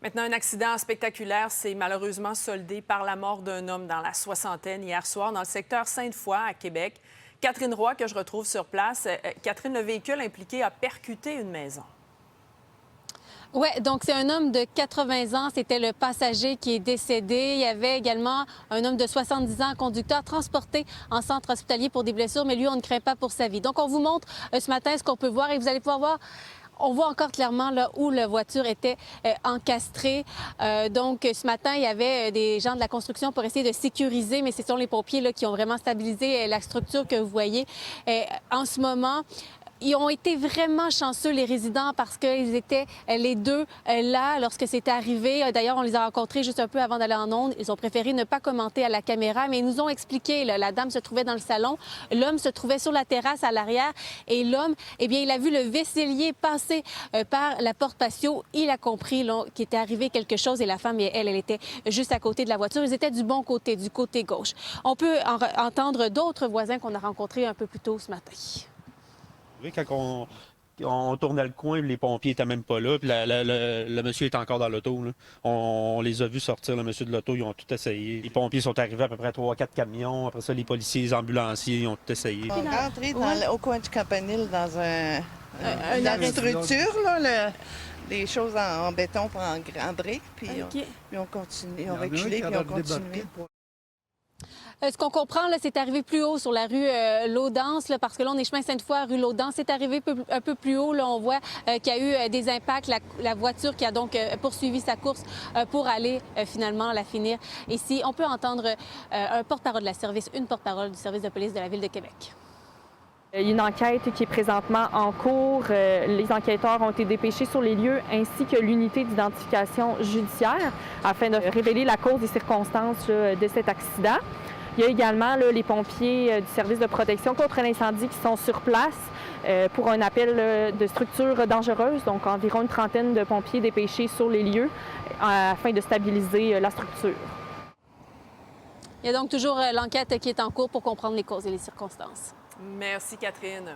Maintenant, un accident spectaculaire s'est malheureusement soldé par la mort d'un homme dans la soixantaine hier soir dans le secteur Sainte-Foy à Québec. Catherine Roy, que je retrouve sur place. Catherine, le véhicule impliqué a percuté une maison. Oui, donc c'est un homme de 80 ans. C'était le passager qui est décédé. Il y avait également un homme de 70 ans, conducteur, transporté en centre hospitalier pour des blessures, mais lui, on ne craint pas pour sa vie. Donc, on vous montre ce matin ce qu'on peut voir et vous allez pouvoir voir. On voit encore clairement là où la voiture était encastrée. Donc, ce matin, il y avait des gens de la construction pour essayer de sécuriser, mais ce sont les pompiers là, qui ont vraiment stabilisé la structure que vous voyez. En ce moment, ils ont été vraiment chanceux, les résidents, parce qu'ils étaient les deux là lorsque c'était arrivé. D'ailleurs, on les a rencontrés juste un peu avant d'aller en ondes. Ils ont préféré ne pas commenter à la caméra, mais ils nous ont expliqué. Là, la dame se trouvait dans le salon, l'homme se trouvait sur la terrasse à l'arrière. Et l'homme, eh bien, il a vu le vaisselier passer par la porte patio. Il a compris qu'il était arrivé quelque chose et la femme, elle était juste à côté de la voiture. Ils étaient du bon côté, du côté gauche. On peut entendre d'autres voisins qu'on a rencontrés un peu plus tôt ce matin. Quand on tournait le coin, les pompiers n'étaient même pas là, puis le monsieur est encore dans l'auto. On les a vus sortir, le monsieur de l'auto, ils ont tout essayé. Les pompiers sont arrivés à peu près 3-4 camions. Après ça, les policiers, les ambulanciers, ils ont tout essayé. On est rentré au coin du Campanile dans une structure, là, des choses en béton, en briques, puis on continue, on reculé, puis on continue. Ce qu'on comprend, là, c'est arrivé plus haut sur la rue Laudance, là, parce que là, on est chemin Sainte-Foy, rue Laudance. C'est arrivé un peu plus haut. Là, on voit qu'il y a eu des impacts. La voiture qui a donc poursuivi sa course pour aller finalement la finir ici. On peut entendre un porte-parole de la service, une porte-parole du service de police de la Ville de Québec. Il y a une enquête qui est présentement en cours. Les enquêteurs ont été dépêchés sur les lieux ainsi que l'unité d'identification judiciaire afin de révéler la cause et circonstances de cet accident. Il y a également les pompiers du service de protection contre l'incendie qui sont sur place pour un appel de structures dangereuses, donc environ une trentaine de pompiers dépêchés sur les lieux afin de stabiliser la structure. Il y a donc toujours l'enquête qui est en cours pour comprendre les causes et les circonstances. Merci, Catherine.